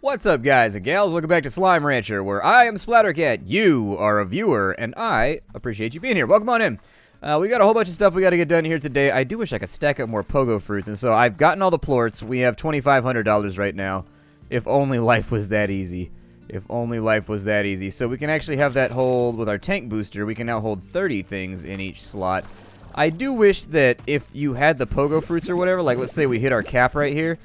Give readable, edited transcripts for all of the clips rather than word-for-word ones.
What's up, guys and gals? Welcome back to Slime Rancher, where I am Splattercat, you are a viewer, and I appreciate you being here. Welcome on in. We got a whole bunch of stuff we got to get done here today. I do wish I could stack up more pogo fruits, and so I've gotten all the plorts. We have $2,500 right now. If only life was that easy. If only life was that easy. So we can actually have that hold with our tank booster. We can now hold 30 things in each slot. I do wish that if you had the pogo fruits or whatever, like let's say we hit our cap right here,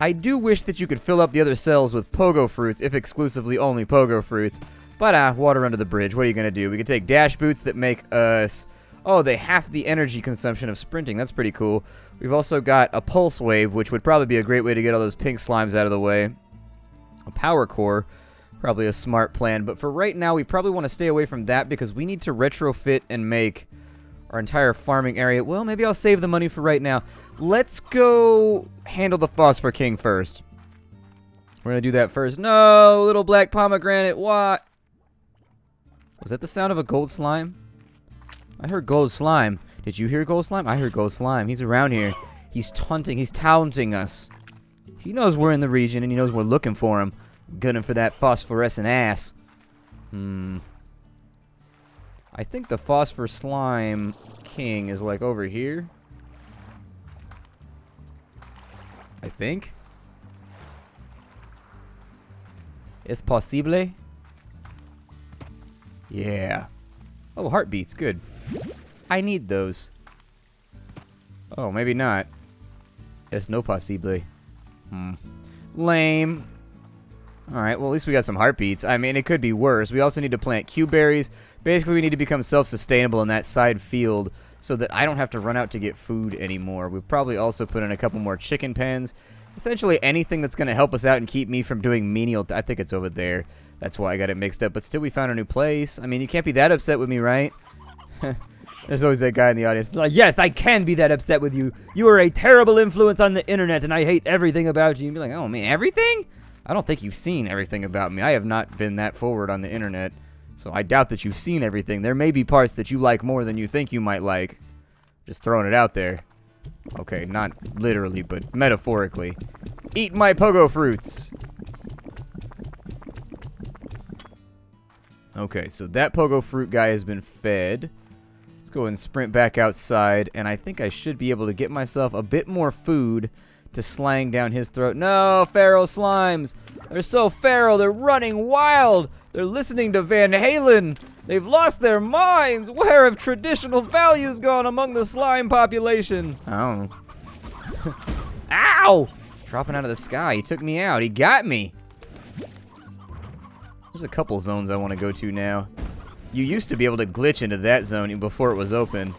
I do wish that you could fill up the other cells with pogo fruits, if exclusively only pogo fruits. But water under the bridge. What are you going to do? We can take dash boots that make us... Oh, they half the energy consumption of sprinting. That's pretty cool. We've also got a pulse wave, which would probably be a great way to get all those pink slimes out of the way. A power core, probably a smart plan. But for right now, we probably want to stay away from that because we need to retrofit and make our entire farming area. Well, maybe I'll save the money for right now. Let's go handle the Phosphor King first. We're going to do that first. No, little black pomegranate. What? Was that the sound of a gold slime? I heard gold slime. Did you hear gold slime? I heard gold slime. He's around here. He's taunting. He's taunting us. He knows we're in the region and he knows we're looking for him. Gunning for that phosphorescent ass. I think the Phosphor Slime King is like over here. I think. Es posible? Yeah. Oh, heartbeats. Good. I need those. Oh, maybe not. Es no posible. Lame. Alright, well at least we got some heartbeats. I mean, it could be worse. We also need to plant Q-berries. Basically, we need to become self-sustainable in that side field so that I don't have to run out to get food anymore. We'll probably also put in a couple more chicken pens. Essentially anything that's going to help us out and keep me from doing menial... I think it's over there. That's why I got it mixed up. But still, we found a new place. I mean, you can't be that upset with me, right? There's always that guy in the audience. Like, yes, I can be that upset with you. You are a terrible influence on the internet, and I hate everything about you. You'd be like, oh, man, everything? I don't think you've seen everything about me. I have not been that forward on the internet, so I doubt that you've seen everything. There may be parts that you like more than you think you might like. Just throwing it out there. Okay, not literally, but metaphorically. Eat my pogo fruits! Okay, so that pogo fruit guy has been fed. Let's go and sprint back outside, and I think I should be able to get myself a bit more food to slang down his throat. No, feral slimes. They're so feral. They're running wild. They're listening to Van Halen. They've lost their minds. Where have traditional values gone among the slime population? I don't know. Ow! Dropping out of the sky. He took me out. He got me. There's a couple zones I want to go to now. You used to be able to glitch into that zone before it was open.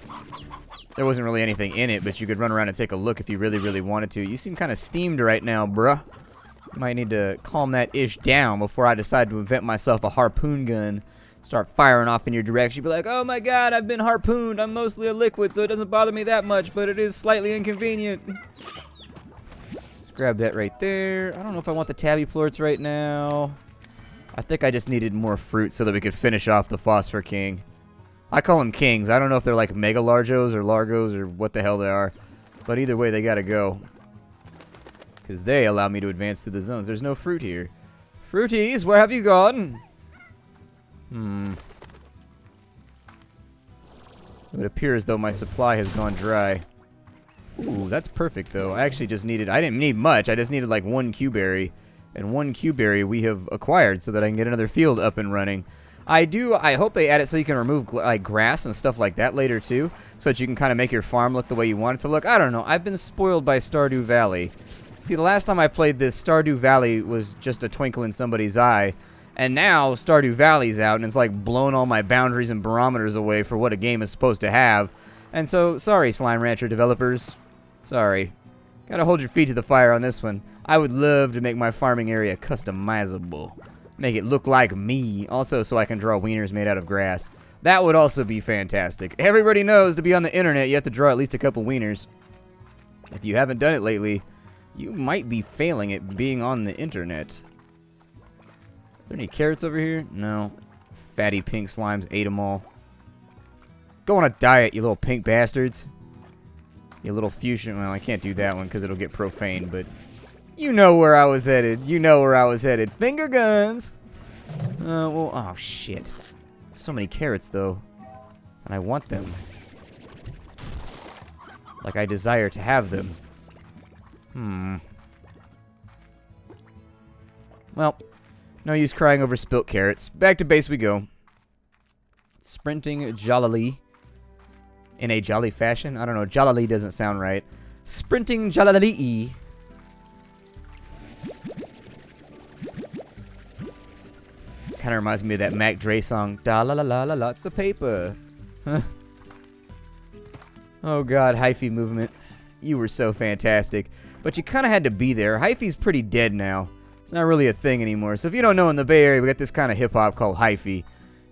There wasn't really anything in it, but you could run around and take a look if you really, really wanted to. You seem kind of steamed right now, bruh. Might need to calm that ish down before I decide to invent myself a harpoon gun. Start firing off in your direction. Be like, oh my god, I've been harpooned. I'm mostly a liquid, so it doesn't bother me that much, but it is slightly inconvenient. Just grab that right there. I don't know if I want the tabby plorts right now. I think I just needed more fruit so that we could finish off the Phosphor King. I call them kings. I don't know if they're like mega largos or largos or what the hell they are. But either way, they gotta go. Because they allow me to advance through the zones. There's no fruit here. Fruities, where have you gone? It would appear as though my supply has gone dry. Ooh, that's perfect though. I actually just needed... I didn't need much. I just needed like one Q-berry. And one Q-berry we have acquired so that I can get another field up and running. I hope they add it so you can remove like grass and stuff like that later too, so that you can kind of make your farm look the way you want it to look. I don't know. I've been spoiled by Stardew Valley. See, the last time I played this, Stardew Valley was just a twinkle in somebody's eye, and now Stardew Valley's out, and it's like blown all my boundaries and barometers away for what a game is supposed to have. And so, sorry, Slime Rancher developers. Sorry. Gotta hold your feet to the fire on this one. I would love to make my farming area customizable. Make it look like me. Also, so I can draw wieners made out of grass. That would also be fantastic. Everybody knows to be on the internet, you have to draw at least a couple wieners. If you haven't done it lately, you might be failing at being on the internet. Are there any carrots over here? No. Fatty pink slimes ate them all. Go on a diet, you little pink bastards. You little fusion. Well, I can't do that one because it'll get profane, but You know where I was headed. You know where I was headed. Finger guns. Well, oh shit. So many carrots though, and I want them. Like I desire to have them. Well, no use crying over spilt carrots. Back to base we go. Sprinting jollily. In a jolly fashion? I don't know. Jollily doesn't sound right. Sprinting jollily. Kind of reminds me of that Mac Dre song. Da la la la la lots of paper. Huh. Oh god, hyphy movement. You were so fantastic. But you kind of had to be there. Hyphy's pretty dead now. It's not really a thing anymore. So if you don't know, in the Bay Area, we got this kind of hip-hop called hyphy.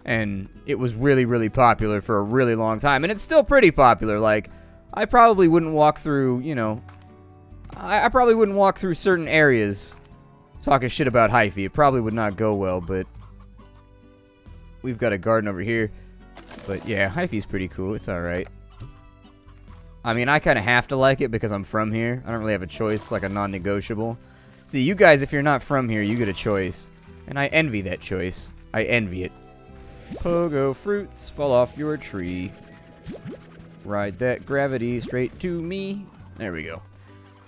And it was really, really popular for a really long time. And it's still pretty popular. Like, I probably wouldn't walk through, you know... I probably wouldn't walk through certain areas talking shit about hyphy. It probably would not go well, but... We've got a garden over here. But yeah, hyphy's pretty cool. It's alright. I mean, I kind of have to like it because I'm from here. I don't really have a choice. It's like a non-negotiable. See, you guys, if you're not from here, you get a choice. And I envy that choice. I envy it. Pogo fruits fall off your tree. Ride that gravity straight to me. There we go.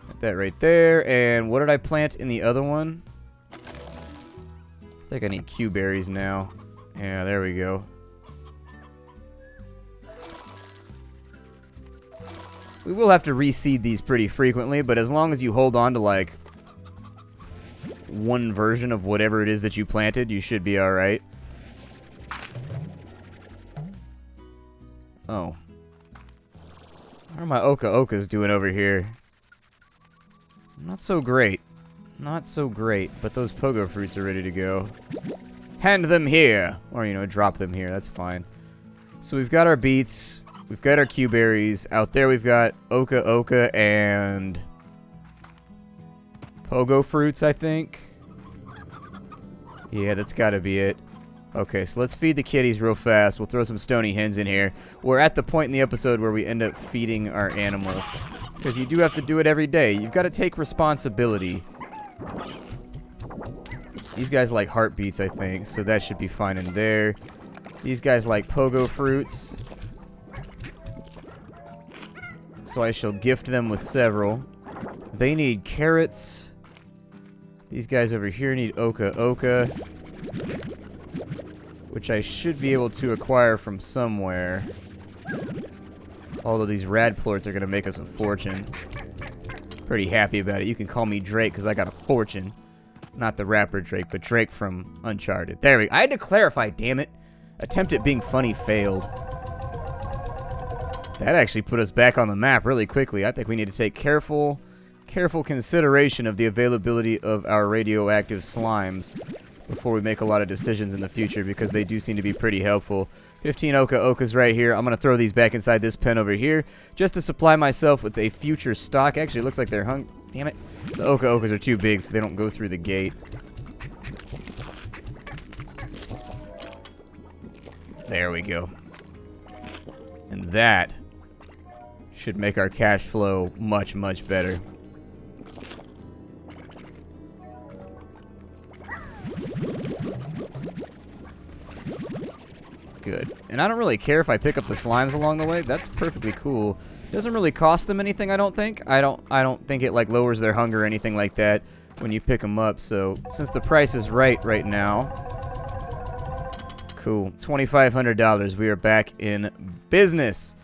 Got that right there. And what did I plant in the other one? I think I need Q berries now. Yeah, there we go. We will have to reseed these pretty frequently, but as long as you hold on to, like, one version of whatever it is that you planted, you should be alright. Oh. How are my Oka-Okas doing over here? Not so great. Not so great, but those pogo fruits are ready to go. Hand them here! Or, you know, drop them here. That's fine. So we've got our beets. We've got our Q berries. Out there we've got Oka-Oka and pogo fruits, I think. Yeah, that's gotta be it. Okay, so let's feed the kitties real fast. We'll throw some stony hens in here. We're at the point in the episode where we end up feeding our animals. Because you do have to do it every day. You've got to take responsibility. These guys like heartbeats, I think, so that should be fine in there. These guys like pogo fruits. So I shall gift them with several. They need carrots. These guys over here need Oka-Oka, which I should be able to acquire from somewhere. Although these rad plorts are going to make us a fortune. Pretty happy about it. You can call me Drake because I got a fortune. Not the rapper Drake, but Drake from Uncharted. There we go. I had to clarify, damn it. Attempt at being funny failed. That actually put us back on the map really quickly. I think we need to take careful consideration of the availability of our radioactive slimes before we make a lot of decisions in the future, because they do seem to be pretty helpful. 15 Oka-Okas right here. I'm going to throw these back inside this pen over here just to supply myself with a future stock. Actually, it looks like they're hung. Damn it. The Oka-Okas are too big, so they don't go through the gate. There we go. And that should make our cash flow much, much better. Good. And I don't really care if I pick up the slimes along the way. That's perfectly cool. Doesn't really cost them anything, I don't think. I don't think it like lowers their hunger or anything like that when you pick them up. So since the price is right now, cool. $2,500. We are back in business,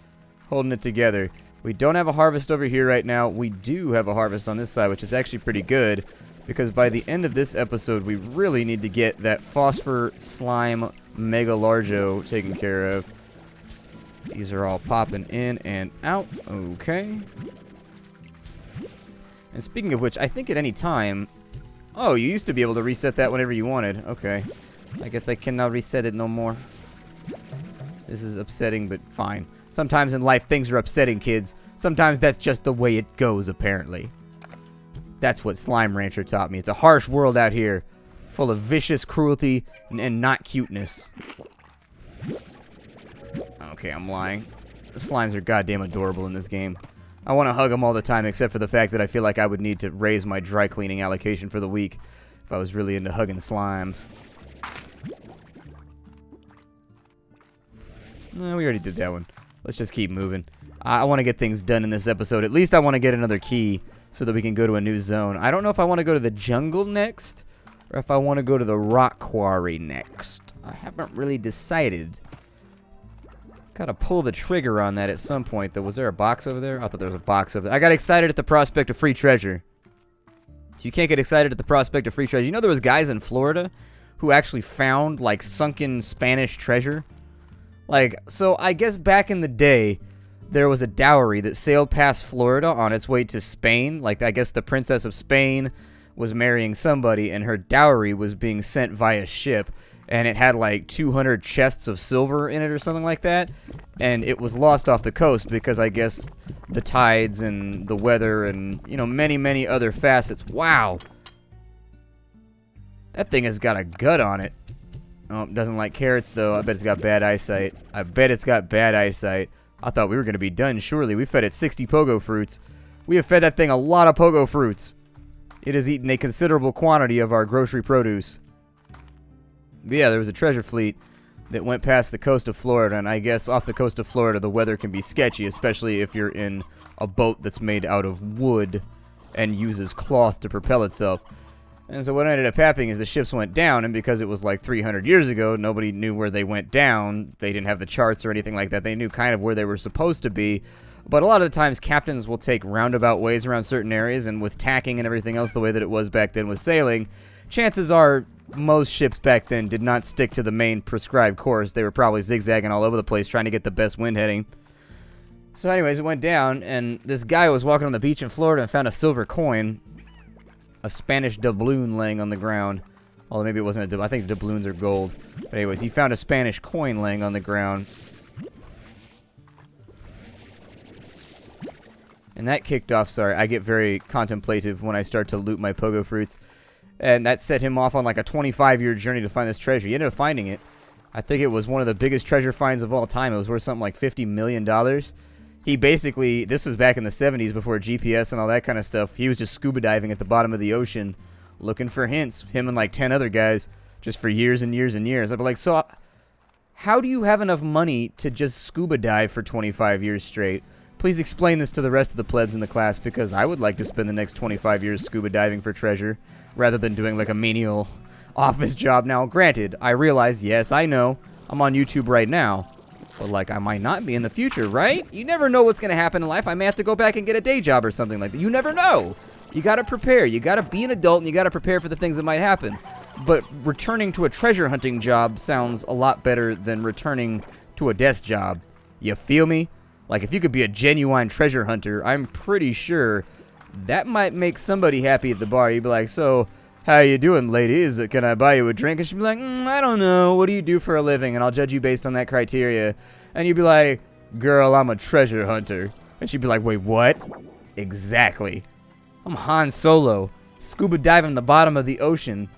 holding it together. We don't have a harvest over here right now. We do have a harvest on this side, which is actually pretty good, because by the end of this episode, we really need to get that phosphor slime mega largo taken care of. These are all popping in and out. Okay. And speaking of which, I think at any time... Oh, you used to be able to reset that whenever you wanted. Okay. I guess I cannot reset it no more. This is upsetting, but fine. Sometimes in life, things are upsetting, kids. Sometimes that's just the way it goes, apparently. That's what Slime Rancher taught me. It's a harsh world out here, full of vicious cruelty and not cuteness. Okay, I'm lying. The slimes are goddamn adorable in this game. I want to hug them all the time, except for the fact that I feel like I would need to raise my dry cleaning allocation for the week if I was really into hugging slimes. No, we already did that one. Let's just keep moving. I want to get things done in this episode. At least I want to get another key so that we can go to a new zone. I don't know if I want to go to the jungle next or if I want to go to the rock quarry next. I haven't really decided. Gotta pull the trigger on that at some point, though. Was there a box over there? I thought there was a box over there. I got excited at the prospect of free treasure. You can't get excited at the prospect of free treasure. You know there was guys in Florida who actually found, like, sunken Spanish treasure? Like, so I guess back in the day, there was a dowry that sailed past Florida on its way to Spain. Like, I guess the Princess of Spain was marrying somebody, and her dowry was being sent via ship. And it had like 200 chests of silver in it or something like that. And it was lost off the coast because I guess the tides and the weather and, you know, many, many other facets. Wow. That thing has got a gut on it. Oh, it doesn't like carrots, though. I bet it's got bad eyesight. I bet it's got bad eyesight. I thought we were going to be done, surely. We fed it 60 pogo fruits. We have fed that thing a lot of pogo fruits. It has eaten a considerable quantity of our grocery produce. But yeah, there was a treasure fleet that went past the coast of Florida, and I guess off the coast of Florida the weather can be sketchy, especially if you're in a boat that's made out of wood and uses cloth to propel itself. And so what ended up happening is the ships went down, and because it was like 300 years ago, nobody knew where they went down. They didn't have the charts or anything like that. They knew kind of where they were supposed to be. But a lot of the times, captains will take roundabout ways around certain areas, and with tacking and everything else the way that it was back then with sailing, chances are most ships back then did not stick to the main prescribed course. They were probably zigzagging all over the place trying to get the best wind heading. So anyways, it went down, and this guy was walking on the beach in Florida and found a silver coin, a Spanish doubloon laying on the ground. Although maybe it wasn't a doubloon. I think doubloons are gold. But anyways, he found a Spanish coin laying on the ground. And that kicked off, sorry, I get very contemplative when I start to loot my pogo fruits. And that set him off on like a 25-year journey to find this treasure. He ended up finding it. I think it was one of the biggest treasure finds of all time. It was worth something like $50 million. He basically, this was back in the 70s before GPS and all that kind of stuff. He was just scuba diving at the bottom of the ocean looking for hints. Him and like 10 other guys just for years and years and years. I'd be like, so how do you have enough money to just scuba dive for 25 years straight? Please explain this to the rest of the plebs in the class, because I would like to spend the next 25 years scuba diving for treasure rather than doing like a menial office job. Now, granted, I realize, yes, I know, I'm on YouTube right now, but like I might not be in the future, right? You never know what's going to happen in life. I may have to go back and get a day job or something like that. You never know. You got to prepare. You got to be an adult, and you got to prepare for the things that might happen. But returning to a treasure hunting job sounds a lot better than returning to a desk job. You feel me? Like, if you could be a genuine treasure hunter, I'm pretty sure that might make somebody happy at the bar. You'd be like, so, how you doing, ladies? Can I buy you a drink? And she'd be like, I don't know. What do you do for a living? And I'll judge you based on that criteria. And you'd be like, girl, I'm a treasure hunter. And she'd be like, wait, what? Exactly. I'm Han Solo, scuba diving the bottom of the ocean,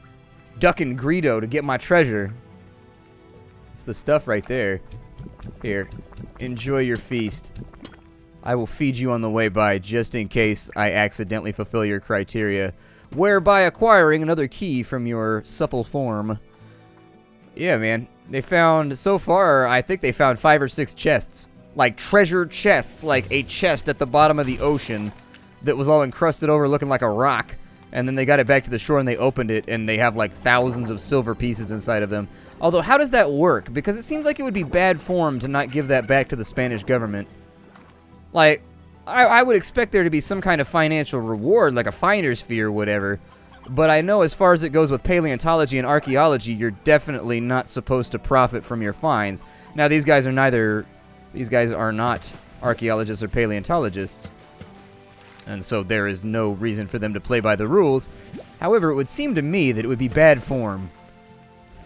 ducking Greedo to get my treasure. It's the stuff right there. Here, enjoy your feast. I will feed you on the way by just in case I accidentally fulfill your criteria, whereby acquiring another key from your supple form. Yeah, man. They found, so far, I think they found 5 or 6 chests. Like treasure chests, like a chest at the bottom of the ocean that was all encrusted over looking like a rock. And then they got it back to the shore and they opened it, and they have like thousands of silver pieces inside of them. Although, how does that work? Because it seems like it would be bad form to not give that back to the Spanish government. Like, I would expect there to be some kind of financial reward, like a finder's fee or whatever. But I know as far as it goes with paleontology and archaeology, you're definitely not supposed to profit from your finds. Now, these guys are not archaeologists or paleontologists. And so there is no reason for them to play by the rules. However, it would seem to me that it would be bad form.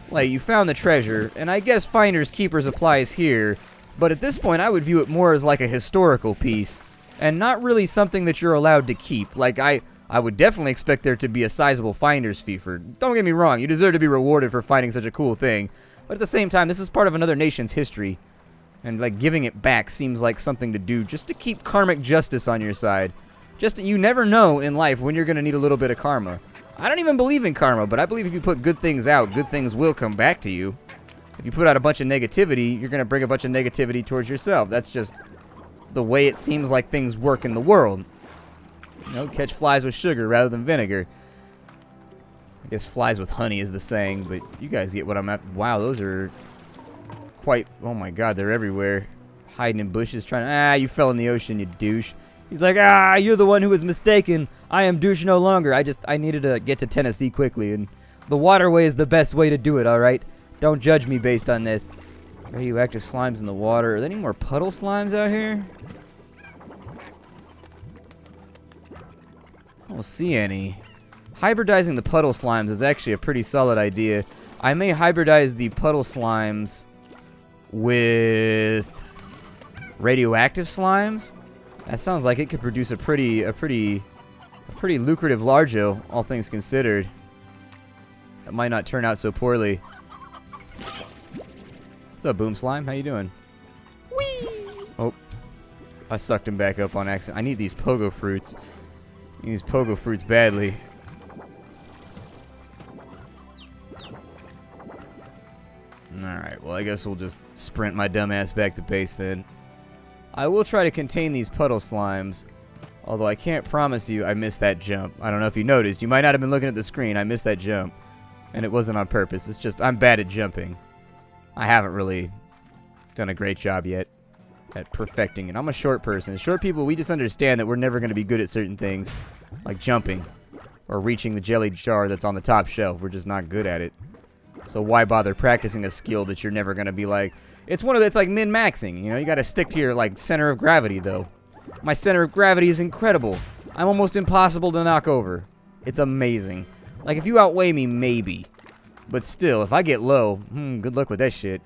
Like, you found the treasure, and I guess finders keepers applies here, but at this point I would view it more as like a historical piece, and not really something that you're allowed to keep. Like, I would definitely expect there to be a sizable finder's fee for, don't get me wrong, you deserve to be rewarded for finding such a cool thing, but at the same time, this is part of another nation's history, And, like, giving it back seems like something to do just to keep karmic justice on your side. Just, you never know in life when you're going to need a little bit of karma. I don't even believe in karma, but I believe if you put good things out, good things will come back to you. If you put out a bunch of negativity, you're going to bring a bunch of negativity towards yourself. That's just the way it seems like things work in the world. You know, catch flies with sugar rather than vinegar. I guess flies with honey is the saying, but you guys get what I'm at. Wow, those are quite... Oh my god, they're everywhere. Hiding in bushes, trying to... Ah, you fell in the ocean, you douche. He's like, ah, you're the one who was mistaken. I am douche no longer. I needed to get to Tennessee quickly, and the waterway is the best way to do it, alright? Don't judge me based on this. Radioactive slimes in the water. Are there any more puddle slimes out here? I don't see any. Hybridizing the puddle slimes is actually a pretty solid idea. I may hybridize the puddle slimes with radioactive slimes. That sounds like it could produce a pretty lucrative largo, all things considered. That might not turn out so poorly. What's up, Boom Slime? How you doing? Whee! Oh, I sucked him back up on accident. I need these pogo fruits. I need these pogo fruits badly. Alright, well I guess we'll just sprint my dumb ass back to base then. I will try to contain these puddle slimes, although I can't promise you I missed that jump. I don't know if you noticed. You might not have been looking at the screen. I missed that jump. And it wasn't on purpose. It's just I'm bad at jumping. I haven't really done a great job yet at perfecting it. I'm a short person. Short people, we just understand that we're never going to be good at certain things, like jumping or reaching the jelly jar that's on the top shelf. We're just not good at it. So why bother practicing a skill that you're never going to be like... It's one of that's like min-maxing, you know? You got to stick to your, like, center of gravity, though. My center of gravity is incredible. I'm almost impossible to knock over. It's amazing. Like, if you outweigh me, maybe. But still, if I get low, good luck with that shit.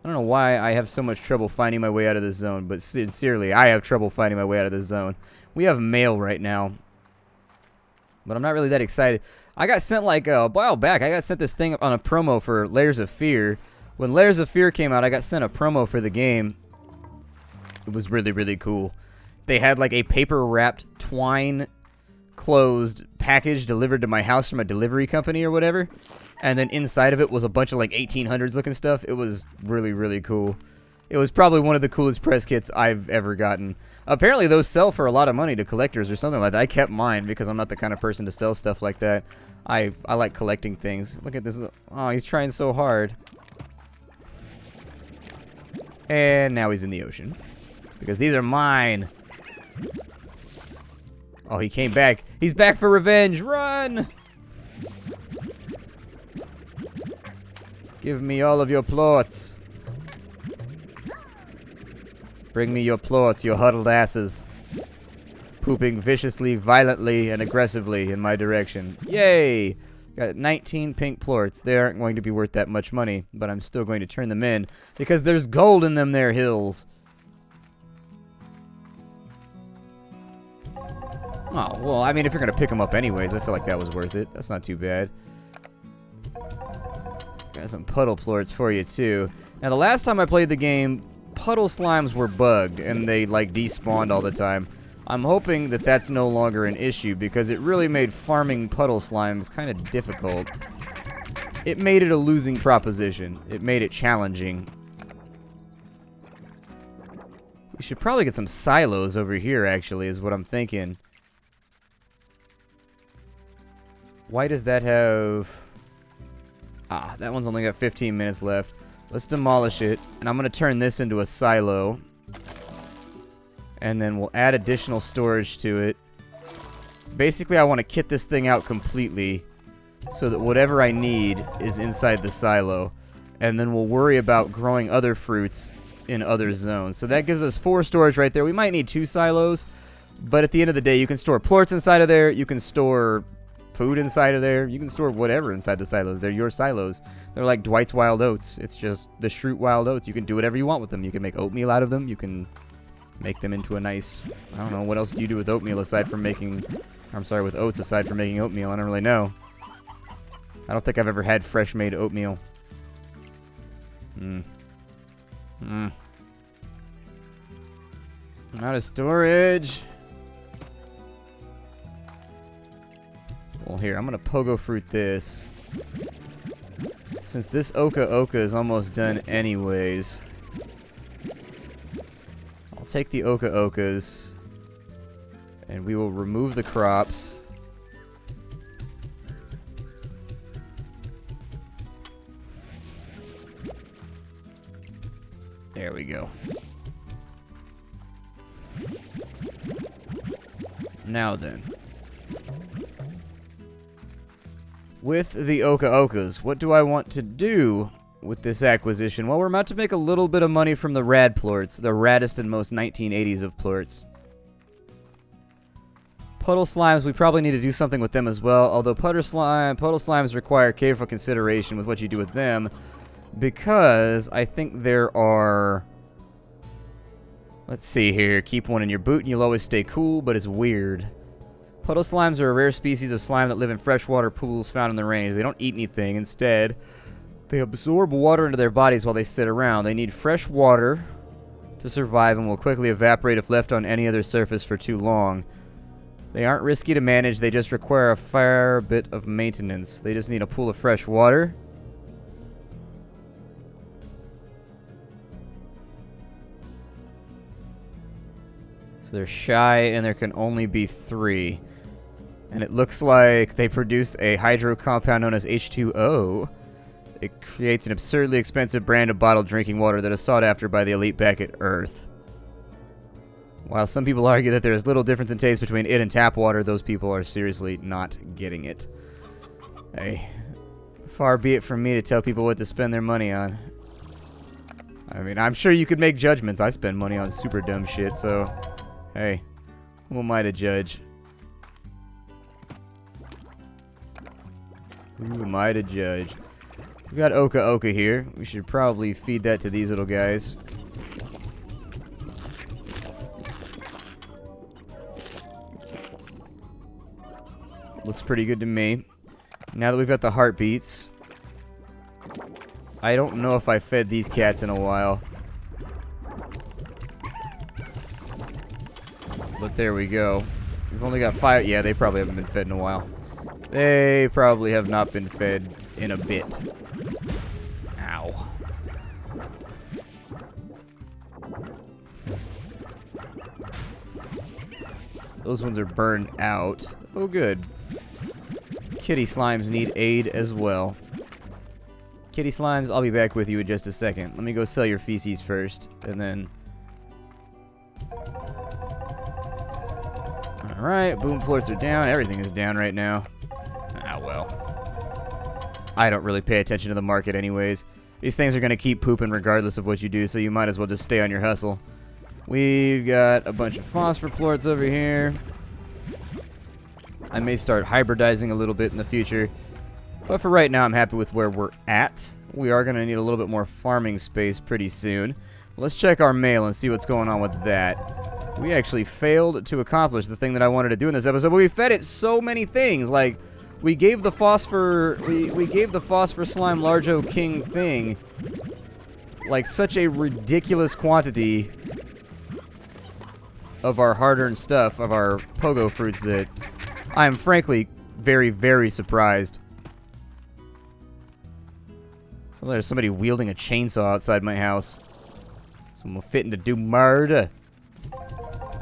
I don't know why I have so much trouble finding my way out of this zone, but sincerely, I have trouble finding my way out of this zone. We have mail right now. But I'm not really that excited. I got sent, like, a while back, I got sent this thing on a promo for Layers of Fear. When Layers of Fear came out, I got sent a promo for the game. It was really, really cool. They had, like, a paper-wrapped, twine-closed package delivered to my house from a delivery company or whatever. And then inside of it was a bunch of, like, 1800s looking stuff. It was really, really cool. It was probably one of the coolest press kits I've ever gotten. Apparently those sell for a lot of money to collectors or something like that. I kept mine because I'm not the kind of person to sell stuff like that. I like collecting things. Look at this. Oh, he's trying so hard. And now he's in the ocean. Because these are mine. Oh, he came back. He's back for revenge. Run! Give me all of your plots. Bring me your plots, your huddled asses. Pooping viciously, violently, and aggressively in my direction. Yay! Got 19 pink plorts. They aren't going to be worth that much money, but I'm still going to turn them in because there's gold in them there hills. Oh, well, I mean, if you're going to pick them up anyways, I feel like that was worth it. That's not too bad. Got some puddle plorts for you, too. Now, the last time I played the game, puddle slimes were bugged, and they, like, despawned all the time. I'm hoping that that's no longer an issue, because it really made farming puddle slimes kind of difficult. It made it a losing proposition. It made it challenging. We should probably get some silos over here, actually, is what I'm thinking. Why does that have... Ah, that one's only got 15 minutes left. Let's demolish it, and I'm going to turn this into a silo. And then we'll add additional storage to it. Basically, I want to kit this thing out completely so that whatever I need is inside the silo. And then we'll worry about growing other fruits in other zones. So that gives us 4 storage right there. We might need 2 silos, but at the end of the day, you can store plorts inside of there. You can store food inside of there. You can store whatever inside the silos. They're your silos. They're like Dwight's Wild Oats. It's just the Shroot Wild Oats. You can do whatever you want with them. You can make oatmeal out of them. You can make them into a nice... I don't know. What else do you do with oatmeal aside from making... I'm sorry, with oats aside from making oatmeal? I don't really know. I don't think I've ever had fresh-made oatmeal. Out of storage. Well, here, I'm gonna pogo fruit this. Since this oka is almost done anyways, I'll take the okas and we will remove the crops. There we go. Now then. With the okas, what do I want to do with this acquisition? Well, we're about to make a little bit of money from the rad plorts, the raddest and most 1980s of plorts. Puddle slimes, we probably need to do something with them as well, although puddle slimes require careful consideration with what you do with them, because I think there are... Let's see here. Keep one in your boot and you'll always stay cool, but it's weird. Puddle slimes are a rare species of slime that live in freshwater pools found in the range. They don't eat anything. Instead, they absorb water into their bodies while they sit around. They need fresh water to survive and will quickly evaporate if left on any other surface for too long. They aren't risky to manage. They just require a fair bit of maintenance. They just need a pool of fresh water. So they're shy and there can only be 3. And it looks like they produce a hydro compound known as H2O. It creates an absurdly expensive brand of bottled drinking water that is sought after by the elite back at Earth. While some people argue that there is little difference in taste between it and tap water, those people are seriously not getting it. Hey, far be it from me to tell people what to spend their money on. I mean, I'm sure you could make judgments. I spend money on super dumb shit, so... Hey, who am I to judge? Who am I to judge? We got oka here. We should probably feed that to these little guys. Looks pretty good to me. Now that we've got the heartbeats, I don't know if I fed these cats in a while. But there we go. We've only got 5. Yeah, they probably haven't been fed in a while. They probably have not been fed in a bit. Ow. Those ones are burned out. Oh, good. Kitty slimes need aid as well. Kitty slimes, I'll be back with you in just a second. Let me go sell your feces first, and then... Alright, boom plorts are down. Everything is down right now. Ah, well. I don't really pay attention to the market anyways. These things are going to keep pooping regardless of what you do, so you might as well just stay on your hustle. We've got a bunch of phosphor plorts over here. I may start hybridizing a little bit in the future, but for right now I'm happy with where we're at. We are going to need a little bit more farming space pretty soon. Let's check our mail and see what's going on with that. We actually failed to accomplish the thing that I wanted to do in this episode, but we fed it so many things. Like, we gave the phosphor, we gave the phosphor slime Largo King thing, like, such a ridiculous quantity of our hard-earned stuff, of our pogo fruits, that I am frankly very, very surprised. So there's somebody wielding a chainsaw outside my house. Someone fitting to do murder.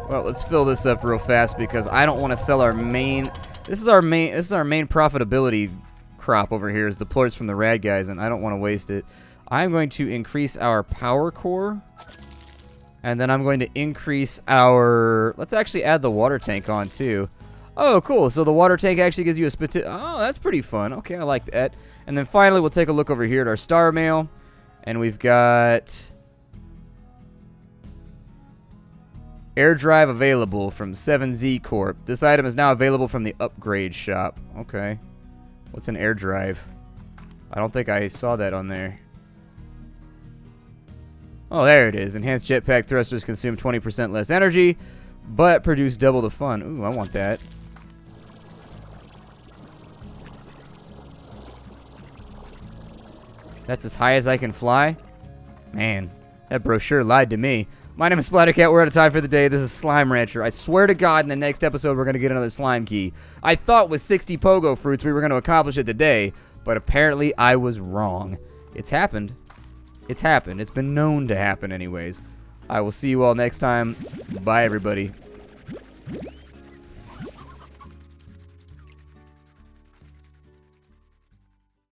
Well, let's fill this up real fast because I don't want to sell our main... This is our main profitability crop over here, is the plorts from the rad guys, and I don't want to waste it. I'm going to increase our power core, and then I'm going to increase our... Let's actually add the water tank on, too. Oh, cool. So the water tank actually gives you a Oh, that's pretty fun. Okay, I like that. And then finally, we'll take a look over here at our star mail, and we've got... Air drive available from 7Z Corp. This item is now available from the upgrade shop. Okay. What's an air drive? I don't think I saw that on there. Oh, there it is. Enhanced jetpack thrusters consume 20% less energy, but produce double the fun. Ooh, I want that. That's as high as I can fly? Man, that brochure lied to me. My name is Splattercat. We're out of time for the day. This is Slime Rancher. I swear to God, in the next episode, we're going to get another slime key. I thought with 60 pogo fruits we were going to accomplish it today, but apparently I was wrong. It's happened. It's happened. It's been known to happen anyways. I will see you all next time. Bye, everybody.